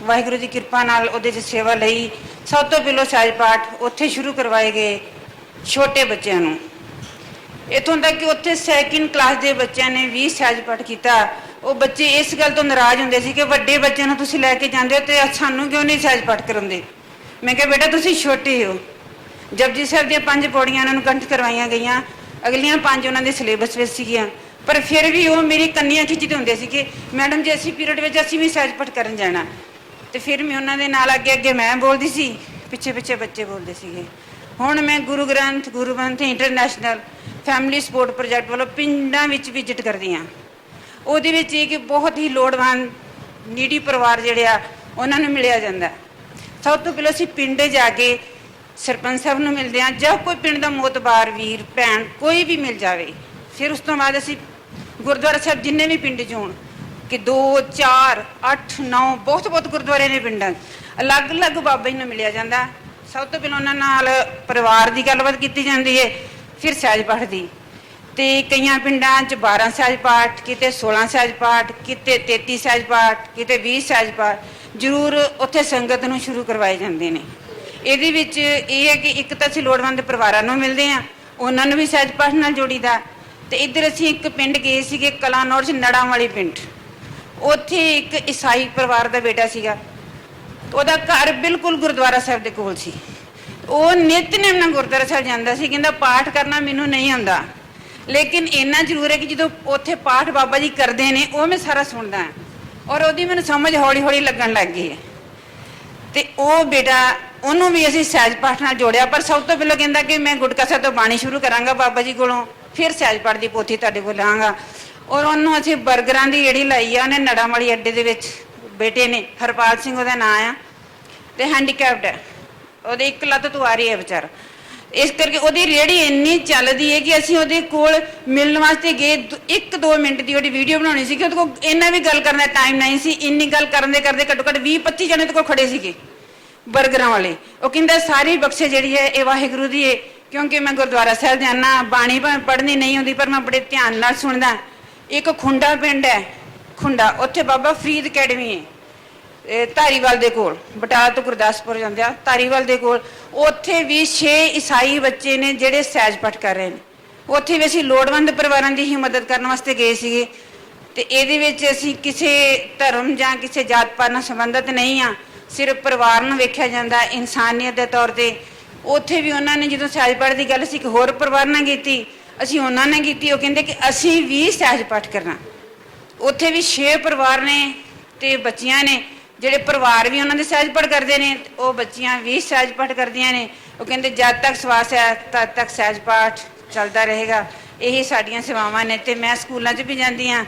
ਵਾਹਿਗੁਰੂ ਦੀ ਕਿਰਪਾ ਨਾਲ ਉਹਦੇ 'ਚ ਸੇਵਾ ਲਈ। ਸਭ ਤੋਂ ਪਹਿਲਾਂ ਸਹਿਜ ਪਾਠ ਉੱਥੇ ਸ਼ੁਰੂ ਕਰਵਾਏ ਗਏ ਛੋਟੇ ਬੱਚਿਆਂ ਨੂੰ। ਇੱਥੋਂ ਤੱਕ ਕਿ ਉੱਥੇ 2nd ਕਲਾਸ ਦੇ ਬੱਚਿਆਂ ਨੇ ਵੀ ਸਹਿਜ ਪਾਠ ਕੀਤਾ। ਉਹ ਬੱਚੇ ਇਸ ਗੱਲ ਤੋਂ ਨਾਰਾਜ਼ ਹੁੰਦੇ ਸੀ ਕਿ ਵੱਡੇ ਬੱਚਿਆਂ ਨੂੰ ਤੁਸੀਂ ਲੈ ਕੇ ਜਾਂਦੇ ਹੋ ਤੇ ਸਾਨੂੰ ਕਿਉਂ ਨਹੀਂ ਸਹਿਜ ਪਾਠ ਕਰਾਉਂਦੇ। ਮੈਂ ਕਿਹਾ ਬੇਟਾ ਤੁਸੀਂ ਛੋਟੇ ਹੋ। ਜਪਜੀ ਸਾਹਿਬ ਦੀਆਂ 5 ਪੌੜੀਆਂ ਉਹਨਾਂ ਨੂੰ ਕੰਠ ਕਰਵਾਈਆਂ ਗਈਆਂ, ਅਗਲੀਆਂ 5 ਉਹਨਾਂ ਦੇ ਸਿਲੇਬਸ ਵਿੱਚ ਸੀਗੀਆਂ, ਪਰ ਫਿਰ ਵੀ ਉਹ ਮੇਰੀ ਕੰਨੀਆਂ ਖਿੱਚਦੇ ਹੁੰਦੇ ਸੀ ਕਿ ਮੈਡਮ ਜੀ ਅਸੀਂ ਪੀਰੀਅਡ ਵਿੱਚ ਅਸੀਂ ਵੀ ਸਹਿਜ ਪਾਠ ਕਰਨ ਜਾਣਾ। ਤੇ ਫਿਰ ਮੈਂ ਉਹਨਾਂ ਦੇ ਨਾਲ ਅੱਗੇ ਅੱਗੇ ਮੈਂ ਬੋਲਦੀ ਸੀ, ਪਿੱਛੇ ਪਿੱਛੇ ਬੱਚੇ ਬੋਲਦੇ ਸੀਗੇ। ਹੁਣ ਮੈਂ ਗੁਰੂ ਗ੍ਰੰਥ ਗੁਰੂ ਪੰਥ ਇੰਟਰਨੈਸ਼ਨਲ ਫੈਮਿਲੀ ਸਪੋਰਟ ਪ੍ਰੋਜੈਕਟ ਵੱਲੋਂ ਪਿੰਡਾਂ ਵਿੱਚ ਵਿਜ਼ਿਟ ਕਰਦੀ ਹਾਂ। ਉਹਦੇ ਵਿੱਚ ਇਹ ਕਿ ਬਹੁਤ ਹੀ ਲੋੜਵੰਦ ਨੀਡੀ ਪਰਿਵਾਰ ਜਿਹੜੇ ਆ ਉਹਨਾਂ ਨੂੰ ਮਿਲਿਆ ਜਾਂਦਾ। ਸਭ ਤੋਂ ਪਹਿਲਾਂ ਅਸੀਂ ਪਿੰਡ ਜਾ ਕੇ ਸਰਪੰਚ ਸਾਹਿਬ ਨੂੰ ਮਿਲਦੇ ਹਾਂ ਜਾਂ ਕੋਈ ਪਿੰਡ ਦਾ ਮੋਤਬਾਰ ਵੀਰ ਭੈਣ ਕੋਈ ਵੀ ਮਿਲ ਜਾਵੇ। ਫਿਰ ਉਸ ਤੋਂ ਬਾਅਦ ਅਸੀਂ ਗੁਰਦੁਆਰਾ ਸਾਹਿਬ ਜਿੰਨੇ ਵੀ ਪਿੰਡ 'ਚ ਹੋਣ ਕਿ 2 4 8 9 ਬਹੁਤ ਗੁਰਦੁਆਰੇ ਨੇ ਪਿੰਡਾਂ 'ਚ, ਅਲੱਗ-ਅਲੱਗ ਬਾਬਾ ਜੀ ਨੂੰ ਮਿਲਿਆ ਜਾਂਦਾ। ਸਭ ਤੋਂ ਪਹਿਲਾਂ ਉਹਨਾਂ ਨਾਲ ਪਰਿਵਾਰ ਦੀ ਗੱਲਬਾਤ ਕੀਤੀ ਜਾਂਦੀ ਹੈ, ਫਿਰ ਸਹਿਜ ਪਾਠ ਦੀ। ਤੇ ਕਈਆਂ ਪਿੰਡਾਂ 'ਚ 12 ਸਹਿਜ ਪਾਠ, ਕਿਤੇ 16 ਸਹਿਜ ਪਾਠ, ਕਿਤੇ 33 ਸਹਿਜ ਪਾਠ, ਕਿਤੇ 20 ਸਹਿਜ ਪਾਠ ਜ਼ਰੂਰ ਉੱਥੇ ਸੰਗਤ ਨੂੰ ਸ਼ੁਰੂ ਕਰਵਾਏ ਜਾਂਦੇ ਨੇ। ਇਹਦੇ ਵਿੱਚ ਇਹ ਹੈ ਕਿ ਇੱਕ ਤਾਂ ਅਸੀਂ ਲੋੜਵੰਦ ਪਰਿਵਾਰਾਂ ਨੂੰ ਮਿਲਦੇ ਹਾਂ, ਉਹਨਾਂ ਨੂੰ ਵੀ ਸਹਿਜ ਪਾਠ ਨਾਲ ਜੋੜੀਦਾ। ਤੇ ਇੱਧਰ ਅਸੀਂ ਇੱਕ ਪਿੰਡ ਗਏ ਸੀਗੇ ਕਲਾਨੌਰ 'ਚ, ਨੜਾਂ ਵਾਲੀ ਪਿੰਡ। ਉੱਥੇ ਇੱਕ ਈਸਾਈ ਪਰਿਵਾਰ ਦਾ ਬੇਟਾ ਸੀਗਾ, ਉਹਦਾ ਘਰ ਬਿਲਕੁਲ ਗੁਰਦੁਆਰਾ ਸਾਹਿਬ ਦੇ ਕੋਲ ਸੀ। ਉਹ ਨਿਤਨੇਮ ਨਾਲ ਗੁਰਦੁਆਰਾ ਸਾਹਿਬ ਜਾਂਦਾ ਸੀ। ਕਹਿੰਦਾ ਪਾਠ ਕਰਨਾ ਮੈਨੂੰ ਨਹੀਂ ਆਉਂਦਾ, ਲੇਕਿਨ ਇੰਨਾ ਜ਼ਰੂਰ ਹੈ ਕਿ ਜਦੋਂ ਉੱਥੇ ਪਾਠ ਬਾਬਾ ਜੀ ਕਰਦੇ ਨੇ ਉਹ ਮੈਂ ਸਾਰਾ ਸੁਣਦਾ ਹਾਂ ਔਰ ਉਹਦੀ ਮੈਨੂੰ ਸਮਝ ਹੌਲੀ ਹੌਲੀ ਲੱਗਣ ਲੱਗ ਗਈ ਹੈ। ਤੇ ਉਹ ਬੇਟਾ ਉਹਨੂੰ ਵੀ ਅਸੀਂ ਸਹਿਜ ਪਾਠ ਨਾਲ ਜੋੜਿਆ। ਪਰ ਸਭ ਤੋਂ ਪਹਿਲਾਂ ਕਹਿੰਦਾ ਕਿ ਮੈਂ ਗੁਟਕਾ ਸਾਹਿਬ ਤੋਂ ਬਾਣੀ ਸ਼ੁਰੂ ਕਰਾਂਗਾ ਬਾਬਾ ਜੀ ਕੋਲੋਂ, ਫਿਰ ਸਹਿਜ ਪਾਠ ਦੀ ਪੋਥੀ ਤੁਹਾਡੇ ਕੋਲ ਲਾਂਗਾ। ਔਰ ਉਹਨੂੰ ਅਸੀਂ ਬਰਗਰਾਂ ਦੀ ਰੇਹੜੀ ਲਾਈ ਆ ਉਹਨੇ ਨੜਾਂ ਵਾਲੀ ਅੱਡੇ ਦੇ ਵਿੱਚ। ਬੇਟੇ ਨੇ ਹਰਪਾਲ ਸਿੰਘ ਉਹਦਾ ਨਾਂ ਆ ਤੇ ਹੈਂਡੀਕੈਪਡ ਹੈ, ਉਹਦੇ ਇੱਕ ਲੱਤ ਤੋਂ ਆ ਰਹੀ ਹੈ ਵਿਚਾਰਾ। ਇਸ ਕਰਕੇ ਉਹਦੀ ਰੇਹੜੀ ਇੰਨੀ ਚੱਲਦੀ ਹੈ ਕਿ ਅਸੀਂ ਉਹਦੇ ਕੋਲ ਮਿਲਣ ਵਾਸਤੇ ਗਏ 1-2 ਮਿੰਟ ਦੀ ਉਹਦੀ ਵੀਡੀਓ ਬਣਾਉਣੀ ਸੀ ਕਿ ਉਹਦੇ ਕੋਲ ਇੰਨਾ ਵੀ ਗੱਲ ਕਰਨ ਦਾ ਟਾਈਮ ਨਹੀਂ ਸੀ। ਇੰਨੀ ਗੱਲ ਕਰਨ ਦੇ ਕਰਦੇ ਘੱਟੋ ਘੱਟ 20-25 ਜਣੇ ਉਹਦੇ ਕੋਲ ਖੜੇ ਸੀਗੇ ਬਰਗਰਾਂ ਵਾਲੇ। ਉਹ ਕਹਿੰਦਾ ਸਾਰੀ ਬਖਸ਼ਿਸ਼ ਜਿਹੜੀ ਹੈ ਇਹ ਵਾਹਿਗੁਰੂ ਦੀ ਹੈ, ਕਿਉਂਕਿ ਮੈਂ ਗੁਰਦੁਆਰਾ ਸਾਹਿਬ ਜਾਣਾ, ਬਾਣੀ ਭਾਵੇਂ ਪੜ੍ਹਨੀ ਨਹੀਂ ਹੁੰਦੀ ਪਰ ਮੈਂ ਬੜੇ ਧਿਆਨ ਨਾਲ ਸੁਣਦਾ। ਇੱਕ ਖੁੰਡਾ ਪਿੰਡ ਹੈ, ਖੁੰਡਾ, ਉੱਥੇ ਬਾਬਾ ਫਰੀਦ ਅਕੈਡਮੀ ਹੈ ਧਾਰੀਵਾਲ ਦੇ ਕੋਲ, ਬਟਾਲਾ ਤੋਂ ਗੁਰਦਾਸਪੁਰ ਜਾਂਦੇ ਆ ਧਾਰੀਵਾਲ ਦੇ ਕੋਲ। ਉੱਥੇ ਵੀ 6 ਈਸਾਈ ਬੱਚੇ ਨੇ ਜਿਹੜੇ ਸਹਿਜ ਪਾਠ ਕਰ ਰਹੇ ਨੇ। ਉੱਥੇ ਵੀ ਅਸੀਂ ਲੋੜਵੰਦ ਪਰਿਵਾਰਾਂ ਦੀ ਹੀ ਮਦਦ ਕਰਨ ਵਾਸਤੇ ਗਏ ਸੀਗੇ। ਤੇ ਇਹਦੇ ਵਿੱਚ ਅਸੀਂ ਕਿਸੇ ਧਰਮ ਜਾਂ ਕਿਸੇ ਜਾਤ ਪਾਤ ਨਾਲ ਸੰਬੰਧਿਤ ਨਹੀਂ ਆ, ਸਿਰਫ ਪਰਿਵਾਰ ਨੂੰ ਵੇਖਿਆ ਜਾਂਦਾ ਇਨਸਾਨੀਅਤ ਦੇ ਤੌਰ ਤੇ। ਉੱਥੇ ਵੀ ਉਹਨਾਂ ਨੇ ਜਦੋਂ ਸਹਿਜ ਪਾਠ ਦੀ ਗੱਲ ਅਸੀਂ ਇੱਕ ਹੋਰ ਪਰਿਵਾਰ ਨਾਲ ਕੀਤੀ, ਅਸੀਂ ਉਹਨਾਂ ਨੇ ਕੀਤੀ, ਉਹ ਕਹਿੰਦੇ ਕਿ ਅਸੀਂ ਵੀ ਸਹਿਜ ਪਾਠ ਕਰਨਾ। ਉੱਥੇ ਵੀ 6 ਪਰਿਵਾਰ ਨੇ ਤੇ ਬੱਚੀਆਂ ਨੇ, ਜਿਹੜੇ ਪਰਿਵਾਰ ਵੀ ਉਹਨਾਂ ਦੇ ਸਹਿਜ ਪਾਠ ਕਰਦੇ ਨੇ, ਉਹ ਬੱਚੀਆਂ ਵੀ ਸਹਿਜ ਪਾਠ ਕਰਦੀਆਂ ਨੇ। ਉਹ ਕਹਿੰਦੇ ਜਦ ਤੱਕ ਸਵਾਸ ਹੈ ਤਦ ਤੱਕ ਸਹਿਜ ਪਾਠ ਚੱਲਦਾ ਰਹੇਗਾ। ਇਹੀ ਸਾਡੀਆਂ ਸੇਵਾਵਾਂ ਨੇ। ਤੇ ਮੈਂ ਸਕੂਲਾਂ 'ਚ ਵੀ ਜਾਂਦੀ ਹਾਂ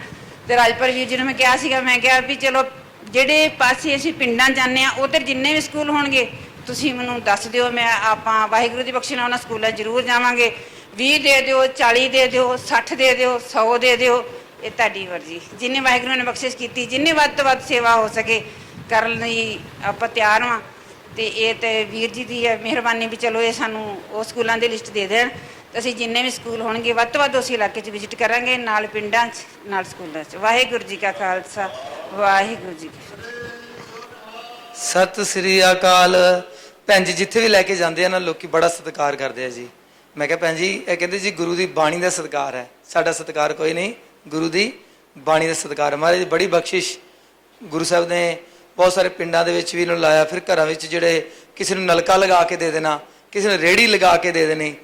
ਤੇ ਰਾਜਪਾਲ ਵੀਰ ਜੀ ਨੂੰ ਮੈਂ ਕਿਹਾ ਸੀਗਾ, ਮੈਂ ਕਿਹਾ ਵੀ ਚਲੋ ਜਿਹੜੇ ਪਾਸੇ ਅਸੀਂ ਪਿੰਡਾਂ ਜਾਂਦੇ ਹਾਂ ਉੱਧਰ ਜਿੰਨੇ ਵੀ ਸਕੂਲ ਹੋਣਗੇ ਤੁਸੀਂ ਮੈਨੂੰ ਦੱਸ ਦਿਓ, ਮੈਂ ਆਪਾਂ ਵਾਹਿਗੁਰੂ ਦੀ ਬਖਸ਼ਿਸ਼ ਨਾਲ ਉਹਨਾਂ ਸਕੂਲਾਂ ਜ਼ਰੂਰ ਜਾਵਾਂਗੇ। 20 ਦੇ ਦਿਓ, 40 ਦੇ ਦਿਓ, 60 ਦੇ ਦਿਓ, 100 ਦੇ ਦਿਓ, ਇਹ ਤੁਹਾਡੀ ਮਰਜ਼ੀ। ਜਿੰਨੇ ਵਾਹਿਗੁਰੂ ਨੇ ਬਖਸ਼ਿਸ਼ ਕੀਤੀ, ਜਿੰਨੇ ਵੱਧ ਤੋਂ ਵੱਧ ਸੇਵਾ ਹੋ ਸਕੇ ਕਰਨ ਲਈ ਆਪਾਂ ਤਿਆਰ ਹਾਂ। ਤੇ ਇਹ ਤੇ ਵੀਰ ਜੀ ਦੀ ਹੈ ਮਿਹਰਬਾਨੀ ਵੀ ਚਲੋ ਇਹ ਸਾਨੂੰ ਉਹ ਸਕੂਲਾਂ ਦੀ ਲਿਸਟ ਦੇ ਦੇਣ ਤੇ ਅਸੀਂ ਜਿੰਨੇ ਵੀ ਸਕੂਲ ਹੋਣਗੇ ਵੱਧ ਤੋਂ ਵੱਧ ਉਸ ਇਲਾਕੇ 'ਚ ਵਿਜ਼ਿਟ ਕਰਾਂਗੇ, ਨਾਲ ਪਿੰਡਾਂ 'ਚ ਨਾਲ ਸਕੂਲਾਂ 'ਚ। ਵਾਹਿਗੁਰੂ ਜੀ ਕਾ ਖਾਲਸਾ, ਵਾਹਿਗੁਰੂ ਜੀ ਕੀ ਫਤਿਹ। ਸਤਿ ਸ੍ਰੀ ਅਕਾਲ। ਭੈਣ ਜੀ ਜਿੱਥੇ ਵੀ ਲੈ ਕੇ ਜਾਂਦੇ ਆ ਨਾ ਲੋਕੀ ਬੜਾ ਸਤਿਕਾਰ ਕਰਦੇ ਆ ਜੀ। ਮੈਂ ਕਿਹਾ ਭੈਣ ਜੀ ਇਹ ਕਹਿੰਦੇ ਜੀ ਗੁਰੂ ਦੀ ਬਾਣੀ ਦਾ ਸਤਿਕਾਰ ਹੈ, ਸਾਡਾ ਸਤਿਕਾਰ ਕੋਈ ਨਹੀਂ, ਗੁਰੂ ਦੀ ਬਾਣੀ ਦਾ ਸਤਿਕਾਰ ਹੈ। ਮਹਾਰਾਜ ਦੀ ਬੜੀ ਬਖਸ਼ਿਸ਼। ਗੁਰੂ ਸਾਹਿਬ ਨੇ ਬਹੁਤ ਸਾਰੇ ਪਿੰਡਾਂ ਦੇ ਵਿੱਚ ਵੀ ਇਹਨੂੰ ਲਾਇਆ। ਫਿਰ ਘਰਾਂ ਵਿੱਚ ਜਿਹੜੇ ਕਿਸੇ ਨੂੰ ਨਲਕਾ ਲਗਾ ਕੇ ਦੇ ਦੇਣਾ, ਕਿਸੇ ਨੂੰ ਰੇਹੜੀ ਲਗਾ ਕੇ ਦੇ ਦੇਣੀ,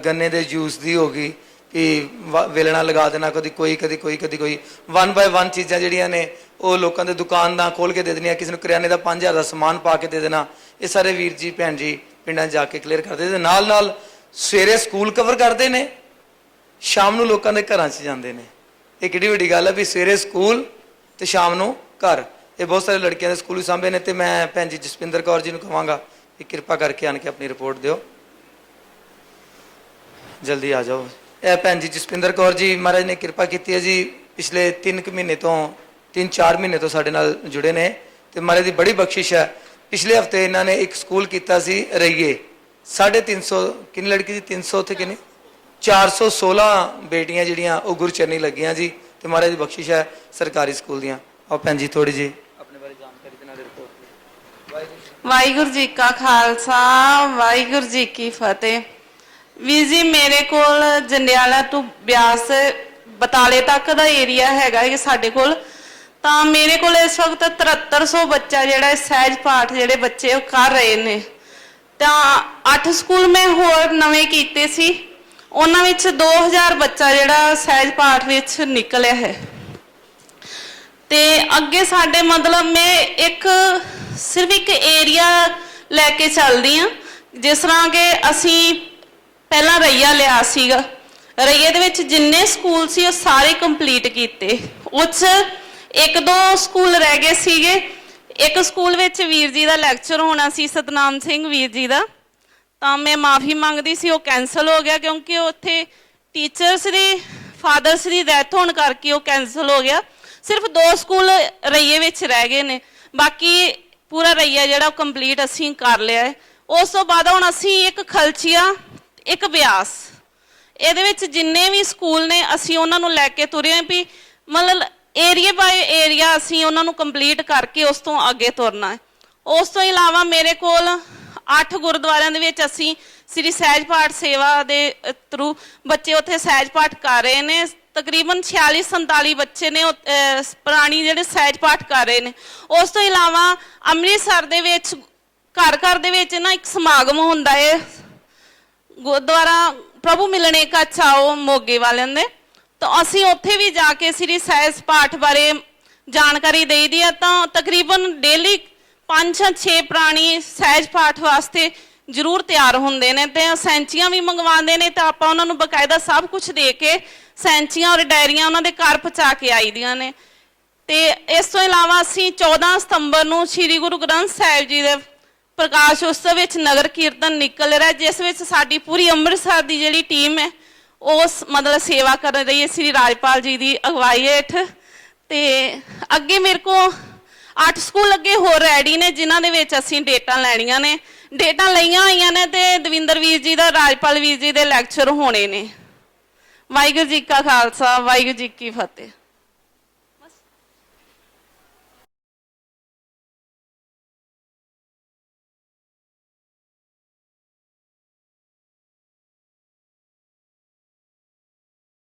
ਗੰਨੇ ਦੇ ਜੂਸ ਦੀ ਹੋ ਗਈ ਕਿ ਵੇਲਣਾ ਲਗਾ ਦੇਣਾ, ਕਦੀ ਕੋਈ ਕਦੀ ਕੋਈ ਕਦੀ ਕੋਈ। 1 ਬਾਏ 1 ਚੀਜ਼ਾਂ ਜਿਹੜੀਆਂ ਨੇ ਉਹ ਲੋਕਾਂ ਦੇ ਦੁਕਾਨਾਂ ਖੋਲ ਕੇ ਦੇ ਦੇਣੀਆਂ, ਕਿਸੇ ਨੂੰ ਕਰਿਆਨੇ ਦਾ 5000 ਦਾ ਸਮਾਨ ਪਾ ਕੇ ਦੇ ਦੇਣਾ। ਇਹ ਸਾਰੇ ਵੀਰ ਜੀ ਭੈਣ ਜੀ ਪਿੰਡਾਂ 'ਚ ਜਾ ਕੇ ਕਲੀਅਰ ਕਰਦੇ ਤੇ ਨਾਲ ਨਾਲ ਸਵੇਰੇ ਸਕੂਲ ਕਵਰ ਕਰਦੇ ਨੇ, ਸ਼ਾਮ ਨੂੰ ਲੋਕਾਂ ਦੇ ਘਰਾਂ 'ਚ ਜਾਂਦੇ ਨੇ। ਇਹ ਕਿੱਡੀ ਵੱਡੀ ਗੱਲ ਹੈ ਵੀ ਸਵੇਰੇ ਸਕੂਲ ਤੇ ਸ਼ਾਮ ਨੂੰ ਘਰ। ਇਹ ਬਹੁਤ ਸਾਰੇ ਲੜਕੀਆਂ ਦੇ ਸਕੂਲ ਵੀ ਸਾਂਭੇ ਨੇ। ਤੇ ਮੈਂ ਭੈਣ ਜੀ ਜਸਪਿੰਦਰ ਕੌਰ ਜੀ ਨੂੰ ਕਹਾਂਗਾ ਕਿ ਕਿਰਪਾ ਕਰਕੇ ਆਣ ਕੇ ਆਪਣੀ ਰਿਪੋਰਟ ਦਿਓ, ਜਲਦੀ ਆ ਜਾਓ। ਇਹ ਭੈਣ ਜੀ ਜਸਪਿੰਦਰ ਕੌਰ ਜੀ, ਮਹਾਰਾਜ ਨੇ ਕਿਰਪਾ ਕੀਤੀ ਹੈ ਜੀ, ਪਿਛਲੇ 3 ਮਹੀਨੇ ਤੋਂ 3-4 ਮਹੀਨੇ ਤੋਂ ਸਾਡੇ ਨਾਲ ਜੁੜੇ ਨੇ ਤੇ ਮਹਾਰਾਜ ਦੀ ਬੜੀ ਬਖਸ਼ਿਸ਼ ਹੈ। ਪਿਛਲੇ ਹਫਤੇ ਇਹਨਾਂ ਨੇ ਇੱਕ ਸਕੂਲ ਕੀਤਾ ਸੀ ਰਈਏ, 350 ਕਿੰਨੀ ਲੜਕੀ ਸੀ, 300 ਉੱਥੇ ਕਿੰਨੀ 416 ਬੇਟੀਆਂ ਜਿਹੜੀਆਂ ਉਹ ਗੁਰਚਰਨੀ ਲੱਗੀਆਂ ਜੀ। ਤੇ ਮਹਾਰਾਜ ਦੀ ਬਖਸ਼ਿਸ਼ ਹੈ ਸਰਕਾਰੀ ਸਕੂਲ ਦੀਆਂ। ਆਓ ਭੈਣ ਜੀ ਥੋੜੀ ਜੀ ਆਪਣੇ ਬਾਰੇ ਜਾਣਕਾਰੀ ਦੇ ਨਾਲ ਰਿਪੋਰਟ। ਵਾਹਿਗੁਰੂ ਜੀ ਕਾ ਖਾਲਸਾ, ਵਾਹਿਗੁਰੂ ਜੀ ਕੀ ਫਤਿਹ। ਵੀਰ ਜੀ ਮੇਰੇ ਕੋਲ ਜੰਡਿਆਲਾ ਤੋਂ ਬਿਆਸ ਬਤਾਲੇ ਤੱਕ ਦਾ ਏਰੀਆ ਹੈਗਾ ਕਿ ਸਾਡੇ ਕੋਲ, ਤਾਂ ਮੇਰੇ ਕੋਲ ਇਸ ਵਕਤ 7300 ਬੱਚਾ ਜਿਹੜਾ ਸਹਿਜ ਪਾਠ ਜਿਹੜੇ ਬੱਚੇ ਉਹ ਕਰ ਰਹੇ ਨੇ। ਤਾਂ 8 ਸਕੂਲ ਮੈਂ ਹੋਰ ਨਵੇਂ ਕੀਤੇ ਸੀ, ਉਹਨਾਂ ਵਿੱਚ 2000 ਬੱਚਾ ਜਿਹੜਾ ਸਹਿਜ ਪਾਠ ਵਿੱਚ ਨਿਕਲਿਆ ਹੈ। ਤੇ ਅੱਗੇ ਸਾਡੇ ਮਤਲਬ ਮੈਂ ਸਿਰਫ ਇੱਕ ਏਰੀਆ ਲੈ ਕੇ ਚੱਲਦੀ ਆ। ਜਿਸ ਤਰ੍ਹਾਂ ਕਿ ਅਸੀਂ ਪਹਿਲਾਂ ਰਈਆ ਲਿਆ ਸੀਗਾ, ਰਈਏ ਦੇ ਵਿੱਚ ਜਿੰਨੇ ਸਕੂਲ ਸੀ ਉਹ ਸਾਰੇ ਕੰਪਲੀਟ ਕੀਤੇ। ਉਸ 1-2 ਸਕੂਲ ਰਹਿ ਗਏ ਸੀਗੇ। ਇੱਕ ਸਕੂਲ ਵਿੱਚ ਵੀਰ ਜੀ ਦਾ ਲੈਕਚਰ ਹੋਣਾ ਸੀ, ਸਤਨਾਮ ਸਿੰਘ ਵੀਰ ਜੀ ਦਾ, ਤਾਂ ਮੈਂ ਮਾਫੀ ਮੰਗਦੀ ਸੀ, ਉਹ ਕੈਂਸਲ ਹੋ ਗਿਆ ਕਿਉਂਕਿ ਉੱਥੇ ਟੀਚਰਸ ਦੀ ਫਾਦਰਸ ਦੀ ਡੈਥ ਹੋਣ ਕਰਕੇ ਉਹ ਕੈਂਸਲ ਹੋ ਗਿਆ। ਸਿਰਫ 2 ਸਕੂਲ ਰਈਏ ਵਿੱਚ ਰਹਿ ਗਏ ਨੇ, ਬਾਕੀ ਪੂਰਾ ਰਈਆ ਜਿਹੜਾ ਉਹ ਕੰਪਲੀਟ ਅਸੀਂ ਕਰ ਲਿਆ ਹੈ। ਉਸ ਤੋਂ ਬਾਅਦ ਹੁਣ ਅਸੀਂ ਇੱਕ ਖਲਚੀਆ, ਇੱਕ ਬਿਆਸ, ਇਹਦੇ ਵਿੱਚ ਜਿੰਨੇ ਵੀ ਸਕੂਲ ਨੇ ਅਸੀਂ ਉਹਨਾਂ ਨੂੰ ਲੈ ਕੇ ਤੁਰੇ ਹਾਂ ਵੀ ਮਤਲਬ ਏਰੀਆ ਬਾਏ ਏਰੀਆ ਅਸੀਂ ਉਹਨਾਂ ਨੂੰ ਕੰਪਲੀਟ ਕਰਕੇ ਉਸ ਤੋਂ ਅੱਗੇ ਤੁਰਨਾ ਹੈ। ਉਸ ਤੋਂ ਇਲਾਵਾ ਮੇਰੇ ਕੋਲ 8 ਗੁਰਦੁਆਰਿਆਂ ਦੇ ਵਿੱਚ ਅਸੀਂ ਸ੍ਰੀ ਸਹਿਜ ਪਾਠ ਸੇਵਾ ਦੇ ਥਰੂ ਬੱਚੇ ਉੱਥੇ ਸਹਿਜ ਪਾਠ ਕਰ ਰਹੇ ਨੇ। ਤਕਰੀਬਨ 46-47 ਬੱਚੇ ਨੇ ਪੁਰਾਣੀ ਜਿਹੜੇ ਸਹਿਜ ਪਾਠ ਕਰ ਰਹੇ ਨੇ। ਉਸ ਤੋਂ ਇਲਾਵਾ ਅੰਮ੍ਰਿਤਸਰ ਦੇ ਵਿੱਚ ਘਰ ਘਰ ਦੇ ਵਿੱਚ ਨਾ ਇੱਕ ਸਮਾਗਮ ਹੁੰਦਾ ਹੈ, ਗੁਰਦੁਆਰਾ ਪ੍ਰਭੂ ਮਿਲਣੇ ਕਾ ਚਾਓ ਮੋਗੇ ਵਾਲਿਆਂ ਦੇ, ਤਾਂ ਅਸੀਂ ਉੱਥੇ ਵੀ ਜਾ ਕੇ ਸ੍ਰੀ ਸਹਿਜ ਪਾਠ ਬਾਰੇ ਜਾਣਕਾਰੀ ਦੇਈਦੀ ਆ। ਤਾਂ ਤਕਰੀਬਨ ਡੇਲੀ 5-6 ਪ੍ਰਾਣੀ ਸਹਿਜ ਪਾਠ ਵਾਸਤੇ ਜ਼ਰੂਰ ਤਿਆਰ ਹੁੰਦੇ ਨੇ ਤੇ ਸੈਂਚੀਆਂ ਵੀ ਮੰਗਵਾਉਂਦੇ ਨੇ, ਤਾਂ ਆਪਾਂ ਉਹਨਾਂ ਨੂੰ ਬਕਾਇਦਾ ਸਭ ਕੁਝ ਦੇ ਕੇ ਸੈਂਚੀਆਂ ਔਰ ਡਾਇਰੀਆਂ ਉਹਨਾਂ ਦੇ ਘਰ ਪਹੁੰਚਾ ਕੇ ਆਈਦੀਆਂ ਨੇ। ਤੇ ਇਸ ਤੋਂ ਇਲਾਵਾ ਅਸੀਂ 14 ਸਤੰਬਰ ਨੂੰ ਸ੍ਰੀ ਗੁਰੂ ਗ੍ਰੰਥ ਸਾਹਿਬ ਜੀ ਦੇ ਪ੍ਰਕਾਸ਼ ਉਤਸਵ ਵਿੱਚ ਨਗਰ ਕੀਰਤਨ ਨਿਕਲ ਰਿਹਾ, ਜਿਸ ਵਿੱਚ ਸਾਡੀ ਪੂਰੀ ਅੰਮ੍ਰਿਤਸਰ ਦੀ ਜਿਹੜੀ ਟੀਮ ਹੈ ਉਸ ਮਤਲਬ ਸੇਵਾ ਕਰ ਰਹੀ ਹੈ ਸ੍ਰੀ ਰਾਜਪਾਲ ਜੀ ਦੀ ਅਗਵਾਈ ਹੇਠ। ਤੇ ਅੱਗੇ ਮੇਰੇ ਕੋ 8 ਸਕੂਲ ਅੱਗੇ ਹੋਰ ਰੈਡੀ ਨੇ ਜਿਨ੍ਹਾਂ ਦੇ ਵਿੱਚ ਅਸੀਂ ਡੇਟਾਂ ਲੈਣੀਆਂ ਨੇ, ਡੇਟਾਂ ਲਈਆਂ ਹੋਈਆਂ ਨੇ ਤੇ ਦਵਿੰਦਰ ਵੀਰ ਜੀ ਦਾ, ਰਾਜਪਾਲ ਵੀਰ ਜੀ ਦੇ ਲੈਕਚਰ ਹੋਣੇ ਨੇ। ਵਾਹਿਗੁਰੂ ਜੀ ਕਾ ਖਾਲਸਾ, ਵਾਹਿਗੁਰੂ ਜੀ ਕੀ ਫਤਿਹ।